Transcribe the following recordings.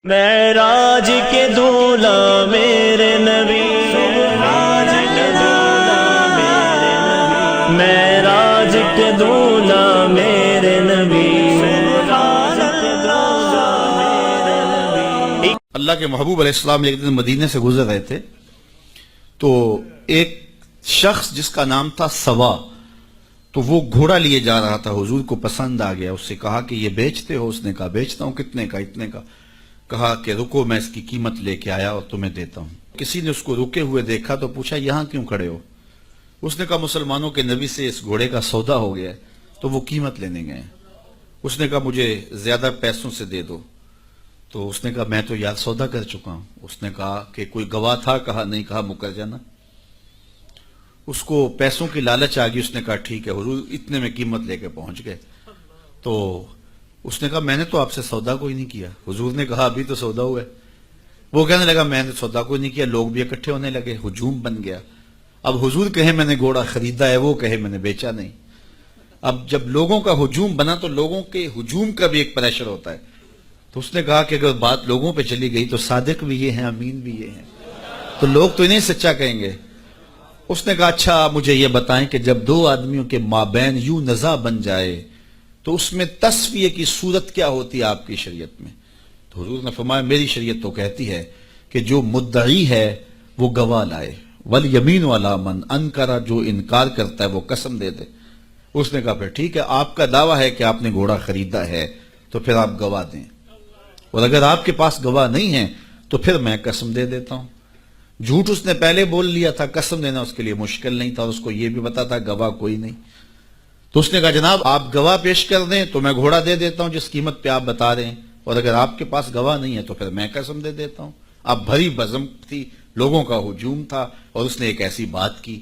معراج کے دولہ میرے نبی، معراج کے دولہ میرے نبی۔ اللہ کے محبوب علیہ السلام ایک دن مدینے سے گزر رہے تھے تو ایک شخص جس کا نام تھا سوا، تو وہ گھوڑا لیے جا رہا تھا، حضور کو پسند آ گیا، اس سے کہا کہ یہ بیچتے ہو؟ اس نے کہا بیچتا ہوں۔ کتنے کا؟ اتنے کا۔ کہا کہ رکو میں اس کی قیمت لے کے آیا اور تمہیں دیتا ہوں۔ کسی نے اس کو رکے ہوئے دیکھا تو پوچھا یہاں کیوں کھڑے ہو؟ اس نے کہا مسلمانوں کے نبی سے اس گھوڑے کا سودا ہو گیا ہے تو وہ قیمت لینے گئے ہیں۔ اس نے کہا مجھے زیادہ پیسوں سے دے دو۔ تو اس نے کہا میں تو یار سودا کر چکا ہوں۔ اس نے کہا کہ کوئی گواہ تھا؟ کہا نہیں۔ کہا مکر جانا۔ اس کو پیسوں کی لالچ آ گئی، اس نے کہا ٹھیک ہے حضور، اتنے میں قیمت لے کے پہنچ گئے۔ تو اس نے کہا میں نے تو آپ سے سودا کوئی نہیں کیا۔ حضور نے کہا ابھی تو سودا ہوا ہے۔ وہ کہنے لگا میں نے سودا کوئی نہیں کیا۔ لوگ بھی اکٹھے ہونے لگے، ہجوم بن گیا۔ اب حضور کہے میں نے گھوڑا خریدا ہے، وہ کہے میں نے بیچا نہیں۔ اب جب لوگوں کا ہجوم بنا تو لوگوں کے ہجوم کا بھی ایک پریشر ہوتا ہے۔ تو اس نے کہا کہ اگر بات لوگوں پہ چلی گئی تو صادق بھی یہ ہیں، امین بھی یہ ہیں، تو لوگ تو انہیں سچا کہیں گے۔ اس نے کہا اچھا مجھے یہ بتائیں کہ جب دو آدمیوں کے مابین یوں نزاع بن جائے تو اس میں تصفیہ کی صورت کیا ہوتی ہے آپ کی شریعت میں؟ تو حضور نے فرمایا میری شریعت تو کہتی ہے کہ جو مدعی ہے وہ گواہ لائے، والیمین علی من انکر، جو انکار کرتا ہے وہ قسم دے دے۔ اس نے کہا پھر ٹھیک ہے، آپ کا دعویٰ ہے کہ آپ نے گھوڑا خریدا ہے تو پھر آپ گواہ دیں، اور اگر آپ کے پاس گواہ نہیں ہے تو پھر میں قسم دے دیتا ہوں۔ جھوٹ اس نے پہلے بول لیا تھا، قسم دینا اس کے لیے مشکل نہیں تھا، اور اس کو یہ بھی پتا تھا گواہ کوئی نہیں۔ تو اس نے کہا جناب آپ گواہ پیش کر دیں تو میں گھوڑا دے دیتا ہوں جس قیمت پہ آپ بتا رہے ہیں، اور اگر آپ کے پاس گواہ نہیں ہے تو پھر میں قسم دے دیتا ہوں۔ اب بھری بزم تھی، لوگوں کا ہجوم تھا، اور اس نے ایک ایسی بات کی۔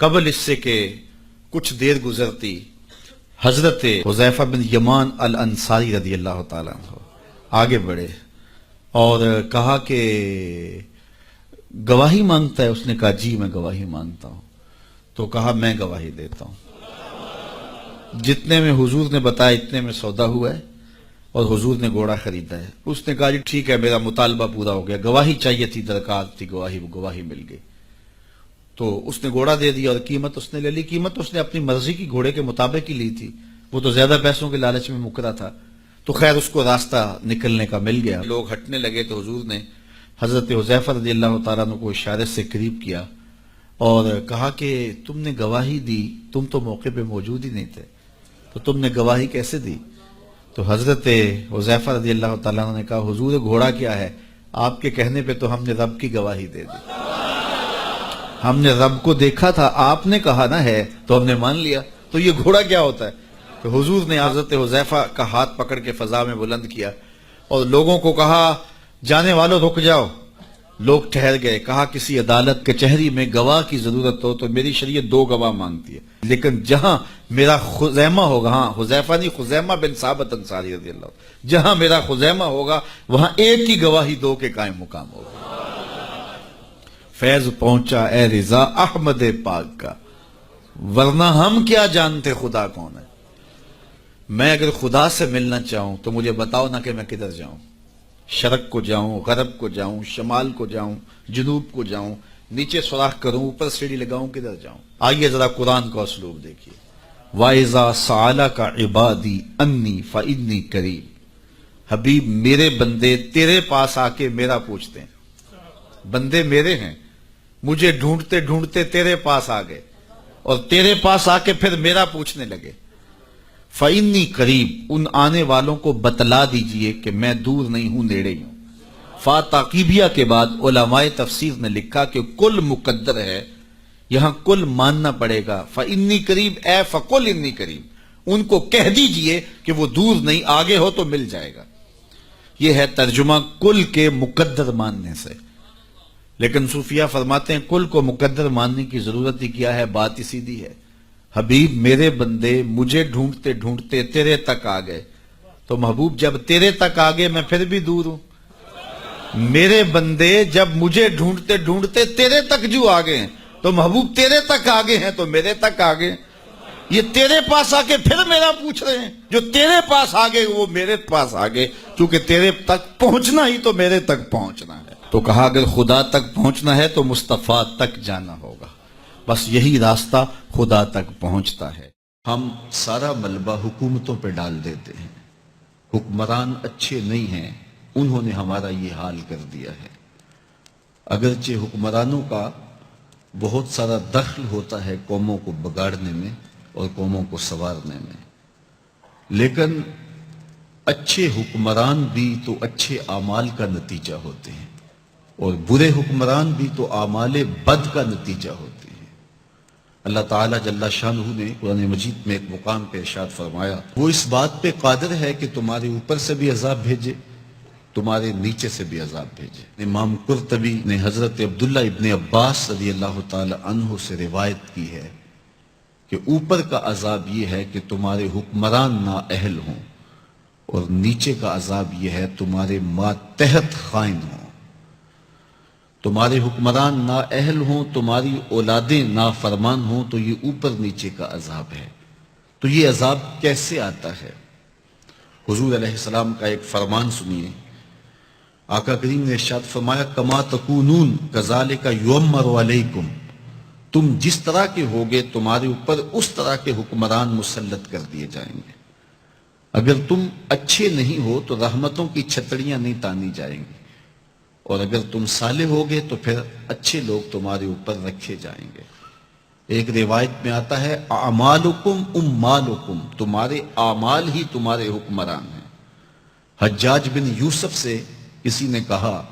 قبل اس سے کہ کچھ دیر گزرتی، حضرت حذیفہ بن یمان الانصاری رضی اللہ تعالیٰ عنہ آگے بڑھے اور کہا کہ گواہی مانگتا ہے؟ اس نے کہا جی میں گواہی مانگتا ہوں۔ تو کہا میں گواہی دیتا ہوں، جتنے میں حضور نے بتایا اتنے میں سودا ہوا ہے اور حضور نے گھوڑا خریدا ہے۔ اس نے کہا جی ٹھیک ہے میرا مطالبہ پورا ہو گیا، گواہی چاہیے تھی، درکار تھی گواہی، وہ گواہی مل گئی۔ تو اس نے گھوڑا دے دیا اور قیمت اس نے لے لی۔ قیمت اس نے اپنی مرضی کی گھوڑے کے مطابق ہی لی تھی، وہ تو زیادہ پیسوں کے لالچ میں مکرا تھا۔ تو خیر اس کو راستہ نکلنے کا مل گیا۔ لوگ ہٹنے لگے تو حضور نے حضرت حذیفہ رضی اللہ تعالیٰ عنہ کو اشارے سے قریب کیا اور کہا کہ تم نے گواہی دی، تم تو موقع پہ موجود ہی نہیں تھے، تو تم نے گواہی کیسے دی؟ تو حضرت حذیفہ رضی اللہ تعالیٰ عنہ نے کہا حضور گھوڑا کیا ہے، آپ کے کہنے پہ تو ہم نے رب کی گواہی دے دی، ہم نے رب کو دیکھا تھا، آپ نے کہا نہ ہے تو ہم نے مان لیا، تو یہ گھوڑا کیا ہوتا ہے؟ تو حضور نے حضرت حذیفہ کا ہاتھ پکڑ کے فضا میں بلند کیا اور لوگوں کو کہا جانے والوں رک جاؤ۔ لوگ ٹھہر گئے۔ کہا کسی عدالت کچہری میں گواہ کی ضرورت ہو تو میری شریعت دو گواہ مانگتی ہے، لیکن جہاں میرا خزیمہ ہوگا، ہاں خذیفہ نہیں، خزیمہ بن ثابت انصاری رضی اللہ عنہ، جہاں میرا خزیمہ ہوگا وہاں ایک ہی گواہی دو کے قائم مقام ہوگا۔ فیض پہنچا اے رضا احمد پاک کا، ورنہ ہم کیا جانتے خدا کون ہے۔ میں اگر خدا سے ملنا چاہوں تو مجھے بتاؤ نہ کہ میں کدھر جاؤں، شرق کو جاؤں، غرب کو جاؤں، شمال کو جاؤں، جنوب کو جاؤں، نیچے سوراخ کروں، اوپر سیڑھی لگاؤں، کدھر جاؤں؟ آئیے ذرا قرآن کا اسلوب دیکھیے۔ وَإِذَا سَأَلَكَ عِبَادِي أَنِّي فَإِنِّي قَرِيبٌ، حبیب میرے بندے تیرے پاس آ کے میرا پوچھتے ہیں، بندے میرے ہیں، مجھے ڈھونڈتے ڈھونڈتے تیرے پاس آ گئے اور تیرے پاس آ کے پھر میرا پوچھنے لگے۔ فَإِنِّي قریب، ان آنے والوں کو بتلا دیجئے کہ میں دور نہیں ہوں، نیڑے ہی ہوں۔ فا تاقیبیہ کے بعد علماء تفسیر نے لکھا کہ کل مقدر ہے، یہاں کل ماننا پڑے گا۔ فَإِنِّي قریب اے فَقُلْ إِنِّي قریب، ان کو کہہ دیجئے کہ وہ دور نہیں، آگے ہو تو مل جائے گا۔ یہ ہے ترجمہ کل کے مقدر ماننے سے۔ لیکن صوفیہ فرماتے ہیں کل کو مقدر ماننے کی ضرورت ہی کیا ہے، بات ہی سیدھی ہے۔ حبیب میرے بندے مجھے ڈھونڈتے ڈھونڈتے تیرے تک آ گئے، تو محبوب جب تیرے تک آ گئے میں پھر بھی دور ہوں۔ میرے بندے جب مجھے ڈھونڈتے ڈھونڈتے تیرے تک جو آ گئے ہیں تو محبوب تیرے تک آ گئے ہیں تو میرے تک آ گئے۔ یہ تیرے پاس آ کے پھر میرا پوچھ رہے ہیں. جو تیرے پاس آ گئے وہ میرے پاس آ گئے، کیونکہ تیرے تک پہنچنا ہی تو میرے تک پہنچنا ہے. تو کہا اگر خدا تک پہنچنا ہے تو مصطفیٰ تک جانا ہوگا. بس یہی راستہ خدا تک پہنچتا ہے. ہم سارا ملبہ حکومتوں پہ ڈال دیتے ہیں. حکمران اچھے نہیں ہیں، انہوں نے ہمارا یہ حال کر دیا ہے. اگرچہ حکمرانوں کا بہت سارا دخل ہوتا ہے قوموں کو بگاڑنے میں اور قوموں کو سنوارنے میں، لیکن اچھے حکمران بھی تو اچھے اعمال کا نتیجہ ہوتے ہیں، اور برے حکمران بھی تو اعمال بد کا نتیجہ ہوتے ہیں. اللہ تعالیٰ جل شانہ نے قرآن مجید میں ایک مقام پہ ارشاد فرمایا، وہ اس بات پہ قادر ہے کہ تمہارے اوپر سے بھی عذاب بھیجے، تمہارے نیچے سے بھی عذاب بھیجے. امام قرطبی نے حضرت عبداللہ ابن عباس رضی اللہ تعالی عنہ سے روایت کی ہے کہ اوپر کا عذاب یہ ہے کہ تمہارے حکمران نااہل ہوں، اور نیچے کا عذاب یہ ہے تمہارے ماتحت خائن ہوں. تمہارے حکمران نااہل ہوں، تمہاری اولادیں نافرمان ہوں، تو یہ اوپر نیچے کا عذاب ہے. تو یہ عذاب کیسے آتا ہے؟ حضور علیہ السلام کا ایک فرمان سنیے. آقا کریم نے ارشاد فرمایا، کما تکونون کذالک یؤمر علیکم، تم جس طرح کے ہوگے تمہارے اوپر اس طرح کے حکمران مسلط کر دیے جائیں گے. اگر تم اچھے نہیں ہو تو رحمتوں کی چھتڑیاں نہیں تانی جائیں گی، اور اگر تم صالح ہوگے تو پھر اچھے لوگ تمہارے اوپر رکھے جائیں گے. ایک روایت میں آتا ہے، اعمالکم امالکم، تمہارے اعمال ہی تمہارے حکمران ہیں. حجاج بن یوسف سے کسی نے کہا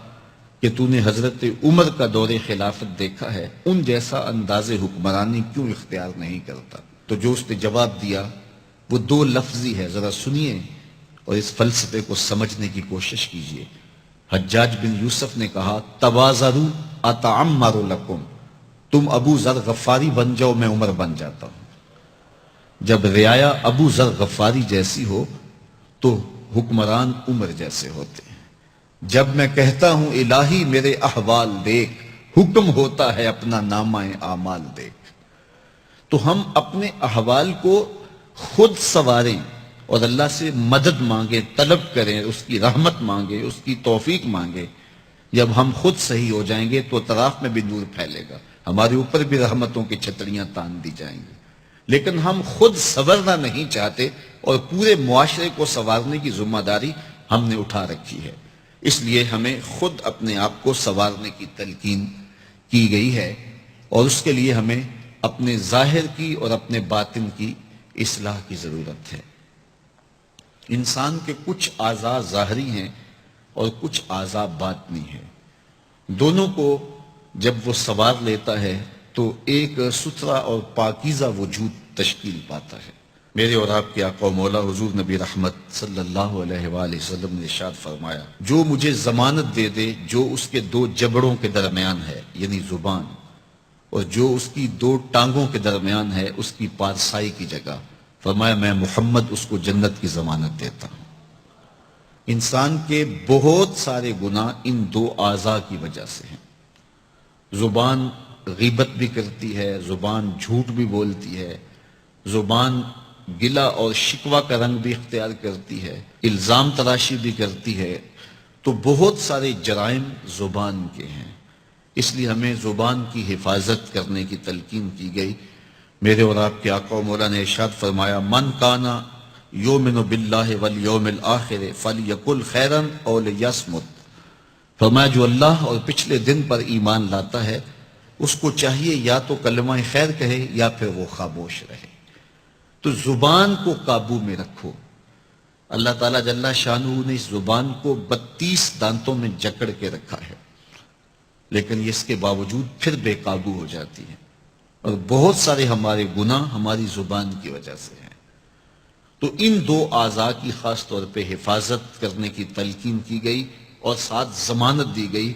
کہ تو نے حضرت عمر کا دور خلافت دیکھا ہے، ان جیسا انداز حکمرانی کیوں اختیار نہیں کرتا؟ تو جو اس نے جواب دیا وہ دو لفظی ہے، ذرا سنیے اور اس فلسفے کو سمجھنے کی کوشش کیجیے. حجاج بن یوسف نے کہا، تواضعوا اتعمر لکم، تم ابو ذر غفاری بن جاؤ، میں عمر بن جاتا ہوں. جب رعایا ابو ذر غفاری جیسی ہو تو حکمران عمر جیسے ہوتے ہیں. جب میں کہتا ہوں الہی میرے احوال دیکھ، حکم ہوتا ہے اپنا نامہ اعمال دیکھ. تو ہم اپنے احوال کو خود سنواریں اور اللہ سے مدد مانگیں، طلب کریں، اس کی رحمت مانگیں، اس کی توفیق مانگیں. جب ہم خود صحیح ہو جائیں گے تو اطراف میں بھی نور پھیلے گا، ہمارے اوپر بھی رحمتوں کی چھتریاں تان دی جائیں گی. لیکن ہم خود سنورنا نہیں چاہتے، اور پورے معاشرے کو سنوارنے کی ذمہ داری ہم نے اٹھا رکھی ہے. اس لیے ہمیں خود اپنے آپ کو سنوارنے کی تلقین کی گئی ہے، اور اس کے لیے ہمیں اپنے ظاہر کی اور اپنے باطن کی اصلاح کی ضرورت ہے. انسان کے کچھ اعضاء ظاہری ہیں اور کچھ اعضاء باطنی ہیں. دونوں کو جب وہ سنوار لیتا ہے تو ایک ستھرا اور پاکیزہ وجود تشکیل پاتا ہے. میرے اور آپ کے آقا و مولا حضور نبی رحمت صلی اللہ علیہ وآلہ وسلم نے ارشاد فرمایا، جو مجھے ضمانت دے دے جو اس کے دو جبڑوں کے درمیان ہے، یعنی زبان، اور جو اس کی دو ٹانگوں کے درمیان ہے، اس کی پارسائی کی جگہ، فرمایا میں محمد اس کو جنت کی ضمانت دیتا ہوں. انسان کے بہت سارے گناہ ان دو اعضاء کی وجہ سے ہیں. زبان غیبت بھی کرتی ہے، زبان جھوٹ بھی بولتی ہے، زبان گلہ اور شکوہ کا رنگ بھی اختیار کرتی ہے، الزام تراشی بھی کرتی ہے. تو بہت سارے جرائم زبان کے ہیں. اس لیے ہمیں زبان کی حفاظت کرنے کی تلقین کی گئی. میرے اور آپ کے آقا و مولا نے ارشاد فرمایا، من کانا یؤمن باللہ والیوم الآخر فلیقل خیرا او لیصمت. فرمایا جو اللہ اور پچھلے دن پر ایمان لاتا ہے اس کو چاہیے یا تو کلمہ خیر کہے یا پھر وہ خاموش رہے. تو زبان کو قابو میں رکھو. اللہ تعالیٰ جل شانہ نے اس زبان کو 32 دانتوں میں جکڑ کے رکھا ہے، لیکن اس کے باوجود پھر بے قابو ہو جاتی ہے، اور بہت سارے ہمارے گناہ ہماری زبان کی وجہ سے ہیں. تو ان دو اعضاء کی خاص طور پہ حفاظت کرنے کی تلقین کی گئی، اور ساتھ ضمانت دی گئی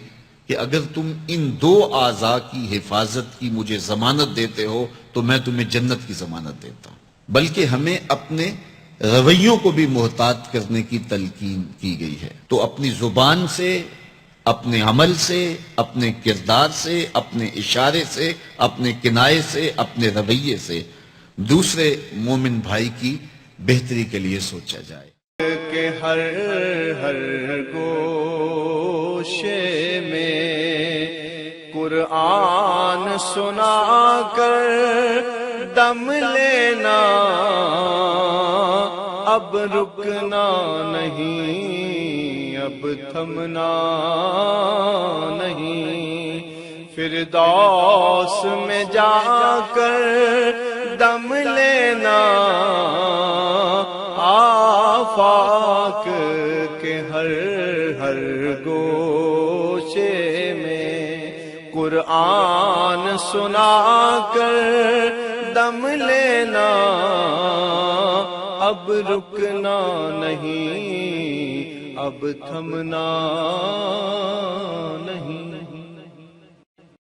کہ اگر تم ان دو اعضاء کی حفاظت کی مجھے ضمانت دیتے ہو تو میں تمہیں جنت کی ضمانت دیتا ہوں. بلکہ ہمیں اپنے رویوں کو بھی محتاط کرنے کی تلقین کی گئی ہے. تو اپنی زبان سے، اپنے عمل سے، اپنے کردار سے، اپنے اشارے سے، اپنے کنائے سے، اپنے رویے سے دوسرے مومن بھائی کی بہتری کے لیے سوچا جائے کہ ہر گوشے میں قرآن سنا کر دم لینا، اب رکنا نہیں، اب تھمنا نہیں، فردوس میں جا کر دم لینا، آفاق کے ہر گوشے میں قرآن سنا کر دم لینا، اب رکنا نہیں، اب تھمنا نہیں۔